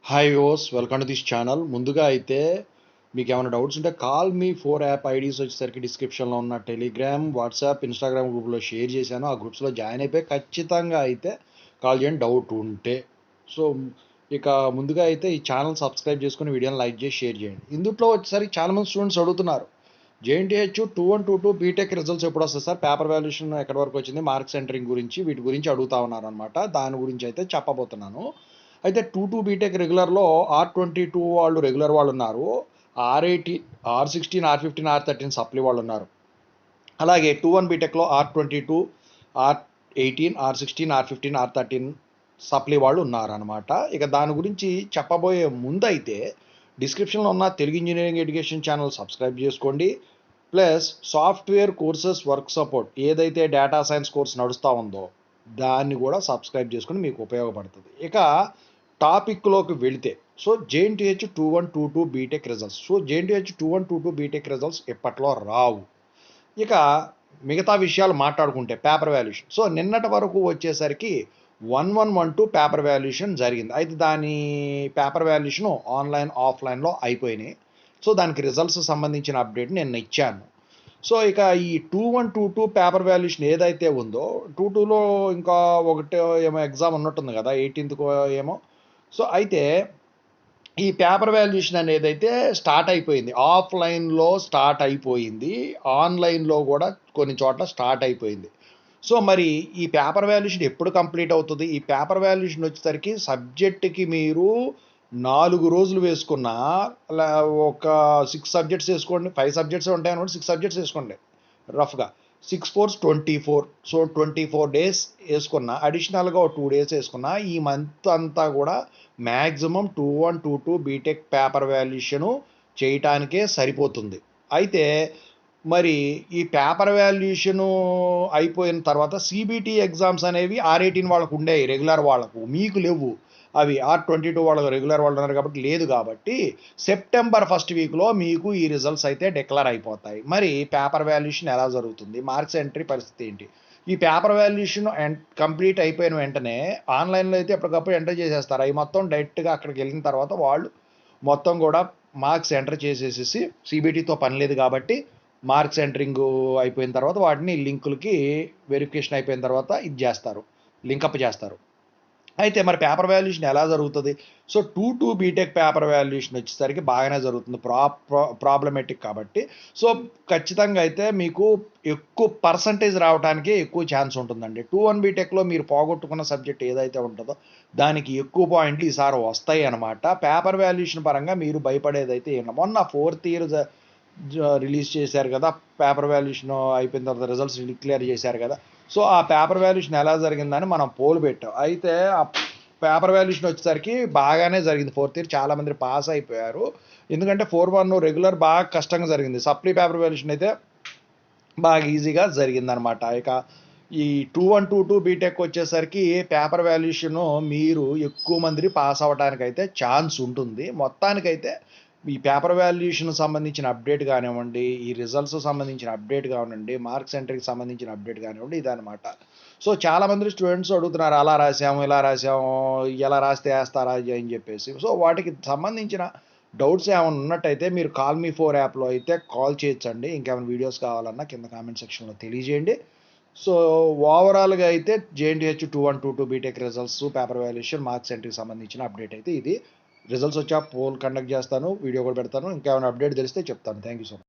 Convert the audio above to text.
Hi viewers, welcome to this channel. ముందుగా అయితే మీకు ఏమైనా డౌట్స్ ఉంటే కాల్ మీ 4 యాప్ ఐడీస్ వచ్చేసరికి డిస్క్రిప్షన్లో ఉన్న టెలిగ్రామ్, వాట్సాప్, ఇన్స్టాగ్రామ్ గ్రూప్లో షేర్ చేశాను. ఆ గ్రూప్స్లో జాయిన్ అయిపోయి ఖచ్చితంగా అయితే కాల్ చేయండి డౌట్ ఉంటే. సో ఇక ముందుగా అయితే ఈ ఛానల్ సబ్స్క్రైబ్ చేసుకుని వీడియోని లైక్ చేసి షేర్ చేయండి. ఇందులో వచ్చేసరికి చాలామంది స్టూడెంట్స్ అడుగుతున్నారు, జేఎన్టీహెచ్ 2-1, 2-2 బీటెక్ రిజల్ట్స్ ఎప్పుడు వస్తాయి సార్, పేపర్ వాల్యుయేషన్ ఎక్కడి వరకు వచ్చింది, మార్క్స్ ఎంటరింగ్ గురించి వీటి గురించి అడుగుతా ఉన్నారు అనమాట. దాని గురించి అయితే చెప్పబోతున్నాను. అయితే 2-2 బీటెక్ రెగ్యులర్లో R22 వాళ్ళు రెగ్యులర్ వాళ్ళు ఉన్నారు, R18, R16, R15, R13 supply వాళ్ళు ఉన్నారు. అలాగే 2-1 బీటెక్లో R22, R18, R16, R15, R13 supply వాళ్ళు ఉన్నారనమాట. ఇక దాని గురించి చెప్పబోయే ముందైతే డిస్క్రిప్షన్లో ఉన్న Telugu engineering education channel subscribe చేసుకోండి. Plus software courses work support ఏదైతే డేటా సైన్స్ కోర్స్ నడుస్తూ ఉందో దాన్ని కూడా సబ్స్క్రైబ్ చేసుకుని మీకు ఉపయోగపడుతుంది. ఇక టాపిక్లోకి వెళితే, so JNTH 2-1, 2-2 BTech results. So JNTH 2-1, 2-2 BTech results ఎప్పట్లో రావు. ఇక మిగతా విషయాలు మాట్లాడుకుంటే పేపర్ వాల్యుయేషన్. సో నిన్నటి వరకు వచ్చేసరికి 1-1-1-2 పేపర్ వాల్యుయేషన్ జరిగింది. అయితే దాని పేపర్ వాల్యుయేషన్ ఆన్లైన్ ఆఫ్లైన్లో అయిపోయినాయి. సో దానికి రిజల్ట్స్ సంబంధించిన అప్డేట్ నేను ఇచ్చాను. సో ఇక ఈ 2-1-2-2 పేపర్ వాల్యుయేషన్ ఏదైతే ఉందో 2-2లో ఇంకా ఒకటి ఏమో ఎగ్జామ్ ఉన్నట్టుంది కదా, 18th ఏమో. సో అయితే ఈ పేపర్ వాల్యుయేషన్ అనేది అయితే స్టార్ట్ అయిపోయింది. ఆఫ్లైన్లో స్టార్ట్ అయిపోయింది, ఆన్లైన్లో కూడా కొన్ని చోట్ల స్టార్ట్ అయిపోయింది. సో మరి ఈ పేపర్ వాల్యుయేషన్ ఎప్పుడు కంప్లీట్ అవుతుంది? ఈ పేపర్ వాల్యుయేషన్ వచ్చేసరికి సబ్జెక్ట్కి మీరు 4 రోజులు వేసుకున్నా, ఒక 6 సబ్జెక్ట్స్ వేసుకోండి, 5 సబ్జెక్ట్స్ ఉంటాయి అనుకోండి, 6 సబ్జెక్ట్స్ వేసుకోండి రఫ్గా. 6 4 24. సో 24 డేస్ వేసుకున్నా, అడిషనల్గా 2 డేస్ వేసుకున్నా, ఈ మంత్ అంతా కూడా మ్యాక్సిమం 2-1, 2-2 బీటెక్ పేపర్ వాల్యుయేషను చేయటానికే సరిపోతుంది. అయితే మరి ఈ పేపర్ వాల్యుయేషను అయిపోయిన తర్వాత సిబిటి ఎగ్జామ్స్ అనేవి R18 వాళ్ళకు ఉండేవి రెగ్యులర్ వాళ్ళకు, మీకు లేవు. అవి R22 వాళ్ళకు రెగ్యులర్ వాళ్ళు ఉన్నారు కాబట్టి లేదు. కాబట్టి సెప్టెంబర్ 1st వీక్లో మీకు ఈ రిజల్ట్స్ అయితే డిక్లేర్ అయిపోతాయి. మరి పేపర్ వాల్యుయేషన్ ఎలా జరుగుతుంది, మార్క్స్ ఎంట్రీ పరిస్థితి ఏంటి? ఈ పేపర్ వాల్యుయేషన్ కంప్లీట్ అయిపోయిన వెంటనే ఆన్లైన్లో అయితే ఎప్పటికప్పుడు ఎంటర్ చేసేస్తారు. అవి మొత్తం డైరెక్ట్గా అక్కడికి వెళ్ళిన తర్వాత వాళ్ళు మొత్తం కూడా మార్క్స్ ఎంటర్ చేసేసి, సిబిటీతో పని లేదు కాబట్టి మార్క్స్ ఎంటరింగ్ అయిపోయిన తర్వాత వాటిని లింకులకి వెరిఫికేషన్ అయిపోయిన తర్వాత ఇది చేస్తారు, లింకప్ చేస్తారు. అయితే మరి పేపర్ వాల్యుయేషన్ ఎలా జరుగుతుంది? సో 2-2 బీటెక్ పేపర్ వాల్యుయేషన్ వచ్చేసరికి బాగానే జరుగుతుంది, ప్రాబ్లమేటిక్ కాబట్టి. సో ఖచ్చితంగా అయితే మీకు ఎక్కువ పర్సంటేజ్ రావడానికి ఎక్కువ ఛాన్స్ ఉంటుందండి. 2-1 బీటెక్లో మీరు పోగొట్టుకున్న సబ్జెక్ట్ ఏదైతే ఉంటుందో దానికి ఎక్కువ పాయింట్లు ఈసారి వస్తాయి అనమాట. పేపర్ వాల్యుయేషన్ పరంగా మీరు భయపడేదైతే మొన్న 4th ఇయర్ రిలీజ్ చేశారు కదా, పేపర్ వాల్యుయేషన్ అయిపోయిన తర్వాత రిజల్ట్స్ డిక్లేర్ చేశారు కదా. సో ఆ పేపర్ వాల్యుయేషన్ ఎలా జరిగిందని మనం పోల్ పెట్టాం. అయితే ఆ పేపర్ వాల్యుయేషన్ వచ్చేసరికి బాగానే జరిగింది. 4th ఇయర్ చాలామంది పాస్ అయిపోయారు. ఎందుకంటే 4-1 రెగ్యులర్ బాగా కష్టంగా జరిగింది. సప్లీ పేపర్ వాల్యుయేషన్ అయితే బాగా ఈజీగా జరిగిందనమాట. ఇక ఈ 2-1, 2-2 బీటెక్ వచ్చేసరికి పేపర్ వాల్యుయేషను మీరు ఎక్కువ మంది పాస్ అవ్వడానికైతే ఛాన్స్ ఉంటుంది. మొత్తానికైతే ఈ పేపర్ వాల్యుయేషన్ సంబంధించిన అప్డేట్ కానివ్వండి, ఈ రిజల్ట్స్ సంబంధించిన అప్డేట్ కానివ్వండి, మార్క్స్ ఎంట్రీకి సంబంధించిన అప్డేట్ కానివ్వండి, ఇదనమాట. సో చాలామంది స్టూడెంట్స్ అడుగుతున్నారు, అలా రాసాము, ఇలా రాసాము, ఎలా రాస్తే వేస్తారా అని చెప్పేసి. సో వాటికి సంబంధించిన డౌట్స్ ఏమైనా ఉన్నట్టయితే మీరు కాల్ మీ 4 యాప్లో అయితే కాల్ చేయొచ్చండి. ఇంకేమైనా వీడియోస్ కావాలన్నా కింద కామెంట్ సెక్షన్లో తెలియజేయండి. సో ఓవరాల్గా అయితే JNTH 2-1, 2-2 BTech results, paper valuation, marks ఎంట్రీకి సంబంధించిన అప్డేట్ అయితే ఇది. రిజల్ట్స్ వచ్చా పోల్ కండక్ట్ చేస్తాను, వీడియో కూడా పెడతాను. ఇంకేమైనా అప్డేట్ తెలిస్తే చెప్తాను. Thank you so much.